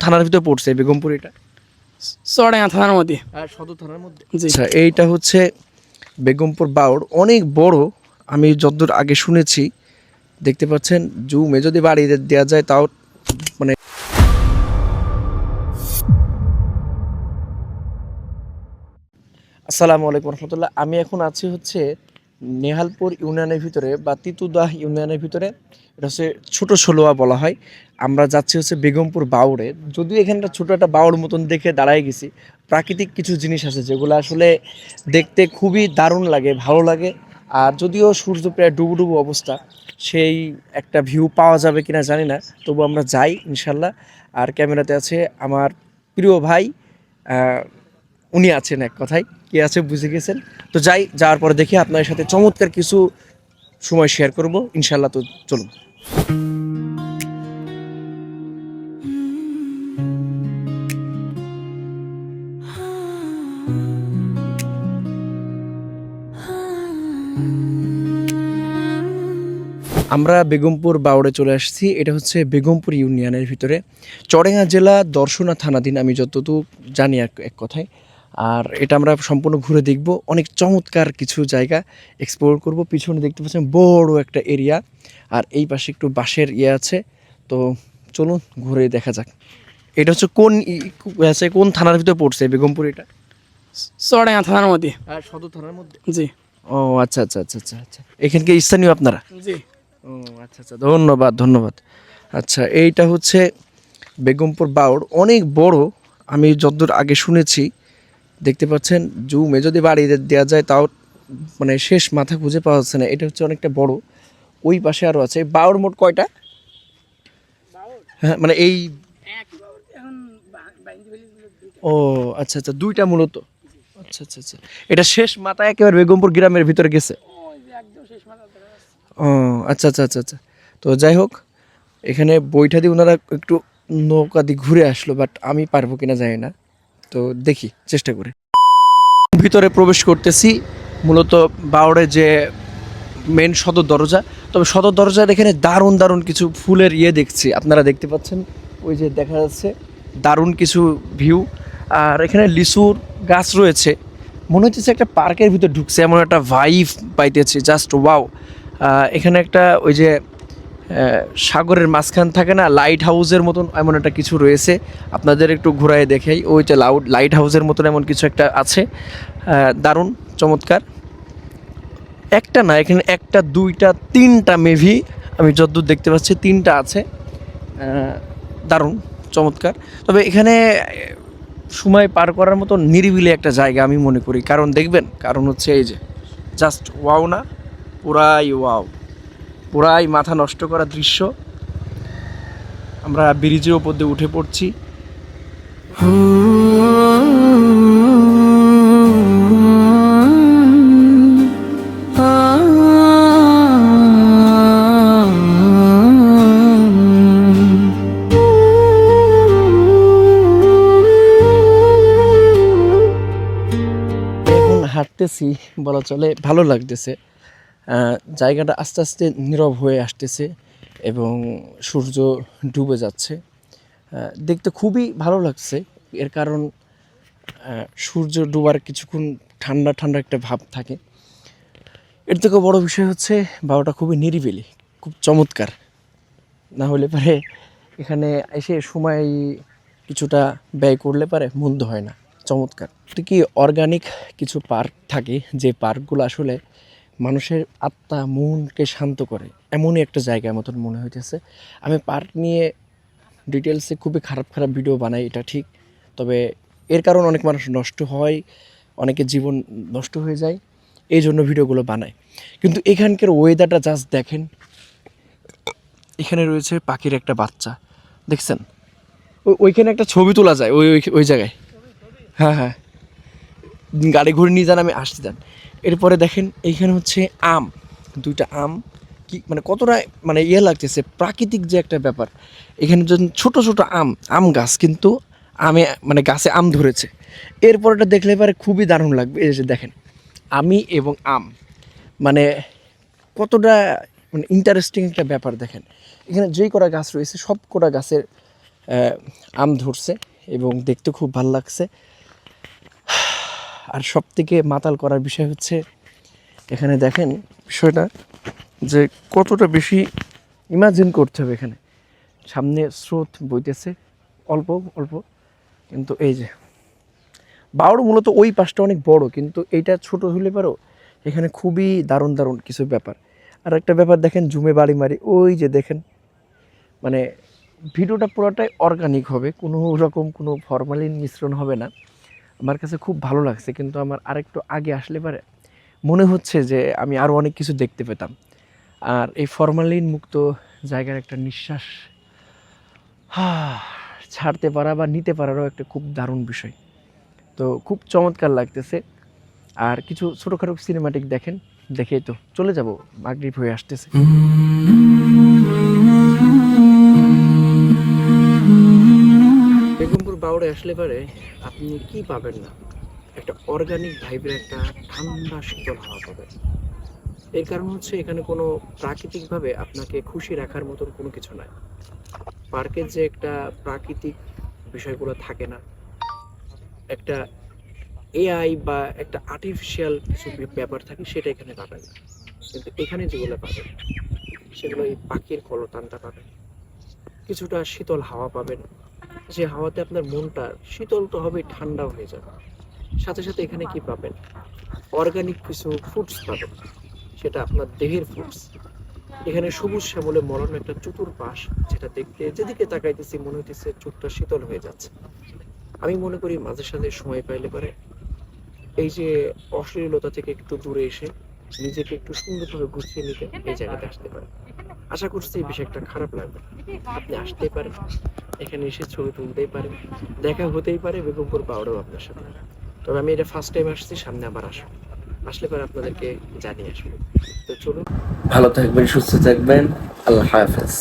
থানার ভিতরে পড়ছে বেগমপুর? এটা চড়াইয়া থানার মধ্যে। সদর থানার মধ্যে। জি। আচ্ছা, এইটা হচ্ছে বেগমপুর বাউড়, অনেক বড়। আমি যতদূর আগে শুনেছি, দেখতে পাচ্ছেন জুমে যদি বাড়ি দেওয়া যায় তাও মানে। আসসালামু আলাইকুম রহমতুল্লাহ। আমি এখন আছি হচ্ছে নেহালপুর ইউনিয়নের ভিতরে বা তিতুদাহ ইউনিয়নের ভিতরে। এটা হচ্ছে ছোট ষোলোয়া বলা হয়। আমরা যাচ্ছি হচ্ছে বেগমপুর বাউড়ে। যদিও এখানটা ছোটো একটা বাউড় মতন দেখে দাঁড়ায় গেছি। প্রাকৃতিক কিছু জিনিস আছে যেগুলো আসলে দেখতে খুবই দারুণ লাগে, ভালো লাগে। আর যদিও সূর্য প্রায় ডুবু ডুবু অবস্থা, সেই একটা ভিউ পাওয়া যাবে কিনা জানি না, তবু আমরা যাই ইনশাল্লাহ। আর ক্যামেরাতে আছে আমার প্রিয় ভাই, উনি আছেন, এক কথায় কে আছে বুঝে গেছেন। তো যাই, যাওয়ার পরে দেখি আপনার সাথে চমৎকার কিছু সময় শেয়ার করব ইনশাল্লাহ। তো চলুন। আমরা বেগমপুর বাউড়ে চলে আসছি। এটা হচ্ছে বেগমপুর ইউনিয়নের ভিতরে, চড়াইয়া জেলা, দর্শনা থানাধীন, আমি যতটুকু জানি এক কথায়। আর এটা আমরা সম্পূর্ণ ঘুরে দেখব, অনেক চমৎকার কিছু জায়গা এক্সপ্লোর করব। পিছনে দেখতে পাচ্ছেন বড় একটা এরিয়া, আর এই পাশে একটু বাঁশের আছে। তো চলুন ঘুরে দেখা যাক। এটা হচ্ছে কোন থানার ভিতরে পড়ছে বেগমপুর? এটা চড়াইয়া থানার মধ্যে। সদর থানার মধ্যে। জি। ও আচ্ছা আচ্ছা আচ্ছা আচ্ছা আচ্ছা, এখানকে স্থানীয় আপনারা? জি। ও আচ্ছা আচ্ছা, ধন্যবাদ ধন্যবাদ। আচ্ছা, এইটা হচ্ছে বেগমপুর বাউড়, অনেক বড়। আমি যতদূর আগে শুনেছি, দেখতে পাচ্ছেন জুমে যদি বাড়ি দেওয়া যায় তাও মানে শেষ মাথা খুঁজে পাওয়া যাচ্ছে না। এটা হচ্ছে অনেকটা বড়। ওই পাশে আরও আছে। বাউড় মোট কয়টা? হ্যাঁ, মানে এই। ও আচ্ছা আচ্ছা, দুইটা মূলত। আচ্ছা আচ্ছা আচ্ছা, এটা শেষ মাথায় একেবারে বেগমপুর গ্রামের ভিতরে গেছে। ও আচ্ছা আচ্ছা আচ্ছা আচ্ছা। তো যাই হোক, এখানে বৈঠা দিয়ে ওনারা একটু নৌকা দিয়ে ঘুরে আসলো, বাট আমি পারবো কিনা জানি না। তো দেখি, চেষ্টা করি। ভিতরে প্রবেশ করতেছি, মূলত বাউড়ে যে মেন সদর দরজা। তবে সদর দরজার এখানে দারুণ দারুণ কিছু ফুলের দেখছি, আপনারা দেখতে পাচ্ছেন, ওই যে দেখা যাচ্ছে দারুণ কিছু ভিউ। আর এখানে লিচুর গাছ রয়েছে, মনে হচ্ছে একটা পার্কের ভিতর ঢুকছে, এমন একটা ভাইব পাইতেছি, জাস্ট ওয়াও। এখানে একটা ওই যে সাগরের মাঝখান থাকে না, লাইট হাউসের মতন, এমন একটা কিছু রয়েছে। আপনাদের একটু ঘুরায় দেখাই, ওইটা লাইট হাউসের মতন এমন কিছু একটা আছে। দারুণ চমৎকার। একটা না, এখানে একটা, দুইটা, তিনটা মেভি, আমি যতদূর দেখতে পাচ্ছি তিনটা আছে। দারুণ চমৎকার। তবে এখানে সময় পার করার মতো নিরিবিলি একটা জায়গা আমি মনে করি। কারণ দেখবেন, কারণ হচ্ছে এই যে জাস্ট ওয়াও না, পুরাই ওয়াও, পুরাই মাথা নষ্ট করা দৃশ্য। আমরা ব্রিজের ওপর দিয়ে উঠে পড়ছি। হাঁটতেছি বলা চলে, ভালো লাগতেছে। জায়গাটা আস্তে আস্তে নীরব হয়ে আসতেছে এবং সূর্য ডুবে যাচ্ছে। দেখতে খুবই ভালো লাগছে। এর কারণ সূর্য ডুবার কিছুক্ষণ ঠান্ডা ঠান্ডা একটা ভাব থাকে। এর থেকেও বড় বিষয় হচ্ছে বাবাটা খুবই নিরিবিলি, খুব চমৎকার। না হলে পারে এখানে এসে সময় কিছুটা ব্যয় করলে পারে মন্দ হয় না, চমৎকার। তো কি অর্গানিক কিছু পার্ক থাকে, যে পার্কগুলো আসলে মানুষের আত্মা মনকে শান্ত করে, এমনই একটা জায়গার মতন মনে হইতেছে। আমি পার্ক নিয়ে ডিটেলসে খুবই খারাপ খারাপ ভিডিও বানাই, এটা ঠিক। তবে এর কারণ অনেক মানুষ নষ্ট হয়, অনেকের জীবন নষ্ট হয়ে যায়, এই জন্য ভিডিওগুলো বানায়। কিন্তু এখানকার ওয়েদারটা জাস্ট দেখেন। এখানে রয়েছে পাখির একটা বাচ্চা, দেখছেন? ওইখানে একটা ছবি তোলা যায় ওই ওই জায়গায়। হ্যাঁ হ্যাঁ, গাড়ি ঘুরে নিয়ে যান, আমি আসতে যান। এরপরে দেখেন এইখানে হচ্ছে আম, দুইটা আম, কি মানে কতটা মানে লাগতেছে, প্রাকৃতিক যে একটা ব্যাপার। এখানে যখন ছোট ছোট আম গাছ, কিন্তু মানে গাছে আম ধরেছে। এরপরটা দেখলে এবারে খুবই দারুণ লাগবে। এই যে দেখেন, আমি এবং আম, মানে কতটা মানে ইন্টারেস্টিং একটা ব্যাপার। দেখেন এখানে যেই কটা গাছ রয়েছে, সব কটা গাছের আম ধরছে এবং দেখতে খুব ভালো লাগছে। আর সব থেকে মাতাল করার বিষয় হচ্ছে এখানে দেখেন বিষয়টা যে কতটা বেশি ইমাজিন করতে হবে। এখানে সামনে স্রোত বইতেছে অল্প অল্প, কিন্তু এই যে বাওড় মূলত ওই পাশটা অনেক বড়, কিন্তু এইটা ছোট হলে পারো এখানে খুবই দারুণ দারুণ কিছু ব্যাপার। আর একটা ব্যাপার দেখেন, জুমে বাড়ি মারি ওই যে দেখেন, মানে ভিডিওটা পুরোটাই অর্গানিক হবে, কোনো রকম কোনো ফরমালিন মিশ্রণ হবে না। আমার কাছে খুব ভালো লাগছে, কিন্তু আমার আরেকটু আগে আসলে পারে মনে হচ্ছে যে আমি আরও অনেক কিছু দেখতে পেতাম। আর এই ফরমালিন মুক্ত জায়গার একটা নিঃশ্বাস ছাড়তে পারা বা নিতে পারারও একটা খুব দারুণ বিষয়। তো খুব চমৎকার লাগতেছে। আর কিছু ছোটোখাটো সিনেমাটিক দেখেন, দেখেই তো চলে যাব, মাগরিব হয়ে আসতেছে। বেগমপুর বাউড়ে আসলে পারে আপনি কি পাবেন না, একটা অর্গানিক ভাইবের একটা ঠান্ডা শীতল হাওয়া পাবেন। এর কারণ হচ্ছে এখানে কোনো প্রাকৃতিকভাবে আপনাকে খুশি রাখার মতন কোনো কিছু নাই। পার্কের যে একটা প্রাকৃতিক বিষয়গুলো থাকে না, একটা এআই বা একটা আর্টিফিশিয়াল কিছু ব্যাপার থাকে, সেটা এখানে পাবেন না। কিন্তু এখানে যেগুলো পাবেন সেগুলো এই পাখির কলতানটা পাবেন, কিছুটা শীতল হাওয়া পাবেন, যে হাওয়াতে আপনার মনটা শীতল তো হবে, ঠান্ডা হয়ে যাবে। সাথে সাথে এখানে কি পাবেন, অর্গানিক কিছু ফুডস পাবেন, সেটা আপনার দেহের ফুডস। এখানে সবুজ শ্যামলে মরণ একটা চতুর্পাশ, যেটা দেখতে যেদিকে তাকাইতেছি মনে হইতেছে চোখটা শীতল হয়ে যাচ্ছে। আমি মনে করি মাঝে সাঝে সময় পাইলে পারে এই যে অশ্লীলতা থেকে একটু দূরে এসে নিজেকে একটু সুন্দরভাবে গুছিয়ে নিতে এই জায়গাতে আসতে পারে। আশা করছি এই বিষয়টা খারাপ লাগবে, আপনি আসতেই পারেন, এখানে এসে ছবি তুলতেই পারেন, দেখা হতেই পারে বেগমপুর বাউড়েও আপনার সাথে। তবে আমি এটা ফার্স্ট টাইম আসছি, সামনে আবার আসলে পরে আপনাদেরকে জানিয়ে আসবো। তো চলুন, ভালো থাকবেন, সুস্থ থাকবেন, আল্লাহ হাফেজ।